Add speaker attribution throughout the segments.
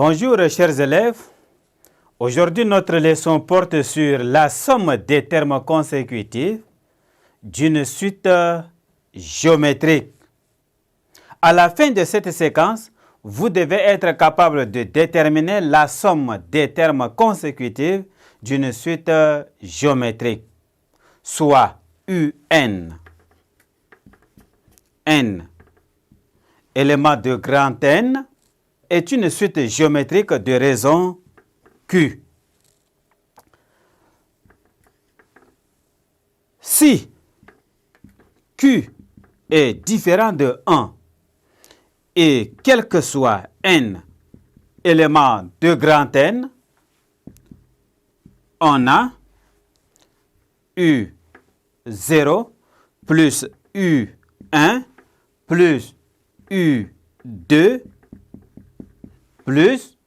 Speaker 1: Bonjour chers élèves. Aujourd'hui notre leçon porte sur la somme des termes consécutifs d'une suite géométrique. À la fin de cette séquence, vous devez être capable de déterminer la somme des termes consécutifs d'une suite géométrique, soit UN. N, élément de grand N, est une suite géométrique de raisons Q. Si Q est différent de 1 et quel que soit N élément de grand N, on a U0 plus U1 plus U2 plus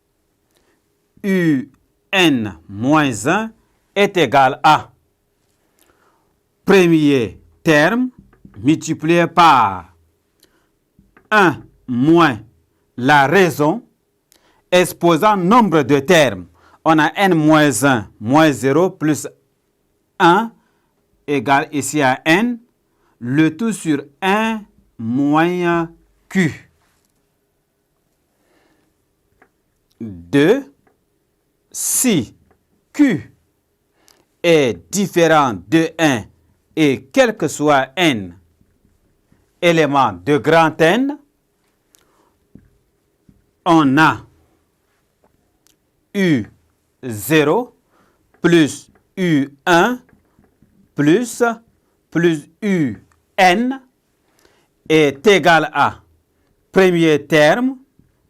Speaker 1: UN moins 1 est égal à premier terme multiplié par 1 moins la raison exposant nombre de termes. On a n moins 1 moins 0 plus 1 égale ici à n, le tout sur 1 moins Q. 2. Si Q est différent de 1 et quel que soit N élément de grand N, on a U0 plus U1 plus UN est égal à premier terme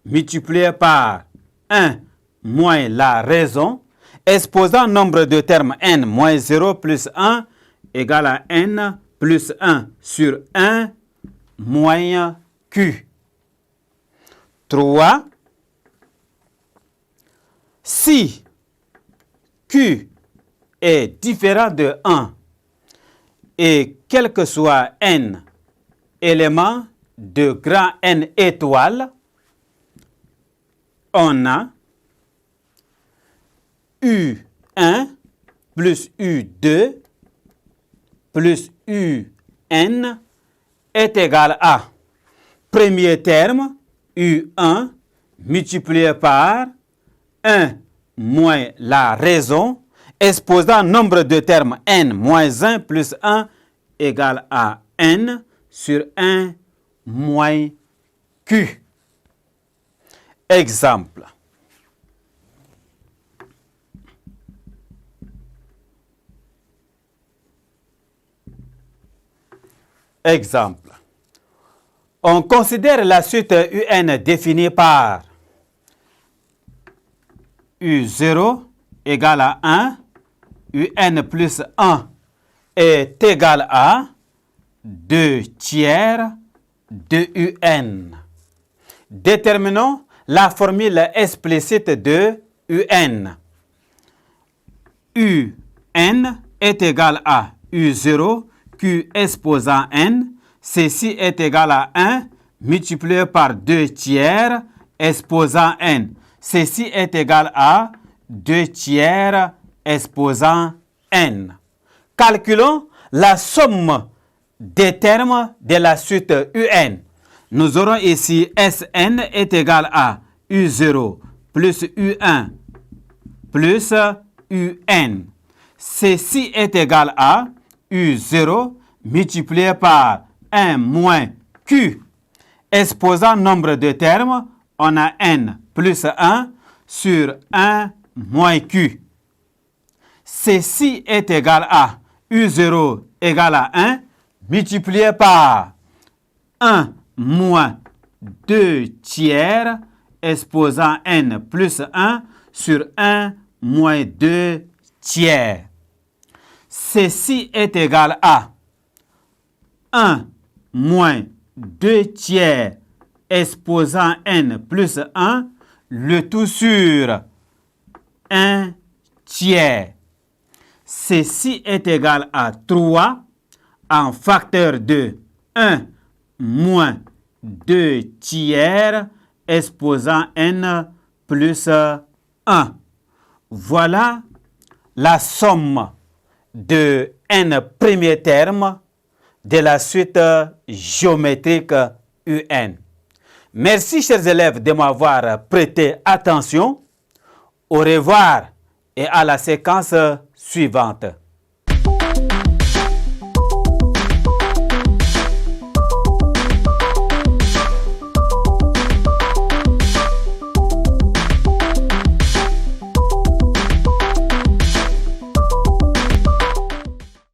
Speaker 1: multiplié par 1 moins la raison exposant nombre de termes n moins 0 plus 1 égale à n plus 1 sur 1 moins Q. 3. Si Q est différent de 1 et quel que soit n élément de grand N étoile, on a U1 plus U2 plus UN est égal à premier terme U1 multiplié par 1 moins la raison exposant nombre de termes n moins 1 plus 1 égale à n sur 1 moins Q. Exemple. Exemple. On considère la suite UN définie par U0 égale à 1, UN plus 1 est égal à 2 tiers de UN. Déterminons la formule explicite de UN. UN est égal à U0, Q exposant N. Ceci est égal à 1 multiplié par 2 tiers exposant N. Ceci est égal à 2 tiers exposant N. Calculons la somme des termes de la suite UN. Nous aurons ici Sn est égal à U0 plus U1 plus UN. Ceci est égal à U0 multiplié par 1 moins Q. Exposant nombre de termes, on a N plus 1 sur 1 moins Q. Ceci est égal à U0 égale à 1 multiplié par 1 moins 2 tiers exposant n plus 1 sur 1 moins 2 tiers. Ceci est égal à 1 moins 2 tiers exposant n plus 1, le tout sur 1 tiers. Ceci est égal à 3 en facteur de 1 moins 2 tiers exposant n plus 1. Voilà la somme de n premier terme de la suite géométrique UN. Merci, chers élèves, de m'avoir prêté attention. Au revoir et à la séquence suivante.